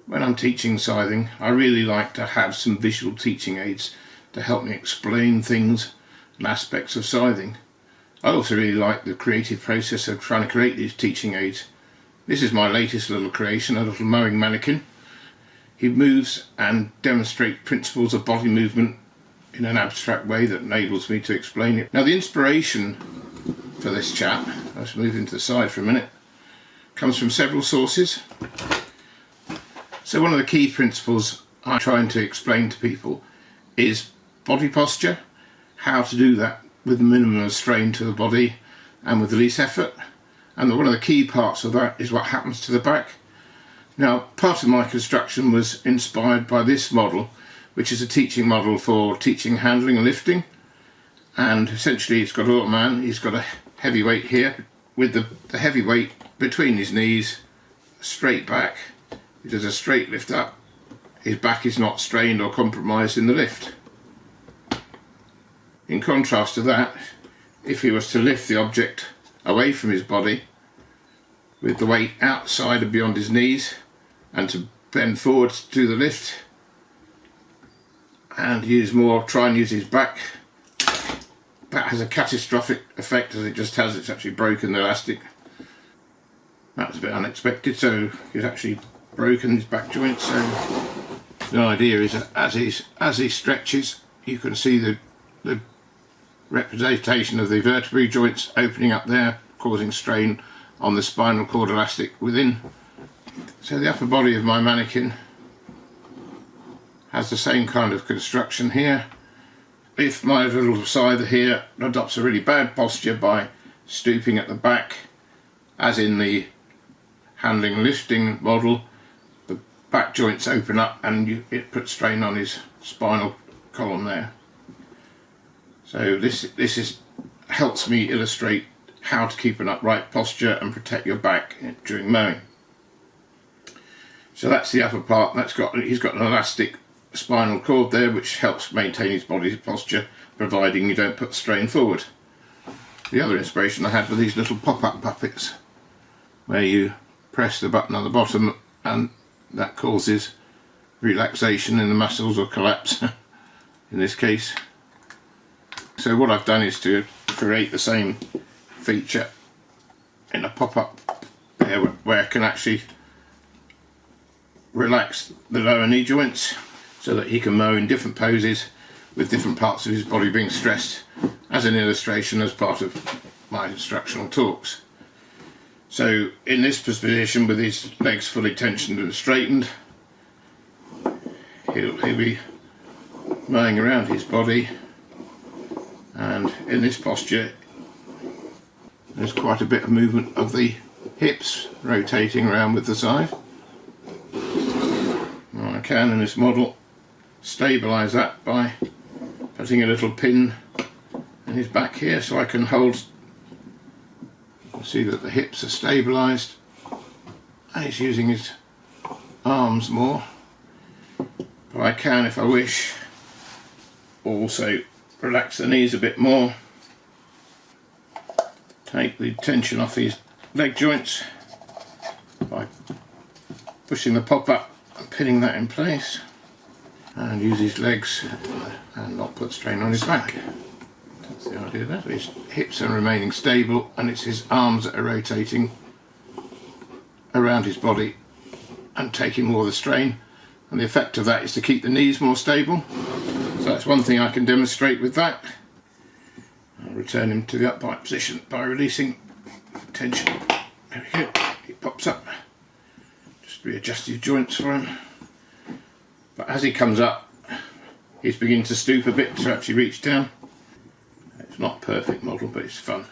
When I'm teaching scything, I really like to have some visual teaching aids to help me explain things and aspects of scything. I also really like the creative process of trying to create these teaching aids. This is my latest little creation, a little mowing mannequin. He moves and demonstrates principles of body movement in an abstract way that enables me to explain it. Now the inspiration for this chap, let's move into the side for a minute, comes from several sources. So one of the key principles I'm trying to explain to people is body posture, how to do that with the minimum of strain to the body and with the least effort. And one of the key parts of that is what happens to the back. Now, part of my construction was inspired by this model, which is a teaching model for teaching handling and lifting. And essentially it's got a man, he's got a heavy weight here, with the heavy weight between his knees, straight back. He does a straight lift up. His back is not strained or compromised in the lift. In contrast to that, if he was to lift the object away from his body with the weight outside and beyond his knees and to bend forward to do the lift and try and use his back, that has a catastrophic effect, as it just has. It's actually broken the elastic. That was a bit unexpected, so he's actually broken his back joint. So the idea is that as he stretches, you can see the representation of the vertebrae joints opening up there, causing strain on the spinal cord elastic within. So the upper body of my mannequin has the same kind of construction here. If my little scythe here adopts a really bad posture by stooping at the back, as in the handling lifting model, the back joints open up and it puts strain on his spinal column there. So this helps me illustrate how to keep an upright posture and protect your back during mowing. So that's the upper part. He's got an elastic spinal cord there which helps maintain his body posture, providing you don't put strain forward. The other inspiration I had were these little pop-up puppets, where you press the button on the bottom and that causes relaxation in the muscles or collapse in this case. So what I've done is to create the same feature in a pop-up there where I can actually relax the lower knee joints so that he can mow in different poses with different parts of his body being stressed, as an illustration as part of my instructional talks. So in this position, with his legs fully tensioned and straightened, he'll be mowing around his body, and in this posture there's quite a bit of movement of the hips rotating around with the scythe. I can, in this model, stabilise that by putting a little pin in his back here so I can hold. See that the hips are stabilised and he's using his arms more. But I can, if I wish, also relax the knees a bit more, take the tension off these leg joints by pushing the pop up and pinning that in place, and use his legs and not put strain on his back. That's the idea there. His hips are remaining stable and it's his arms that are rotating around his body and taking more of the strain, and the effect of that is to keep the knees more stable. So that's one thing I can demonstrate with that. I'll return him to the upright position by releasing tension. There we go, he pops up. Just readjust his joints for him. But as he comes up, he's beginning to stoop a bit to actually reach down. It's not a perfect model, but it's fun.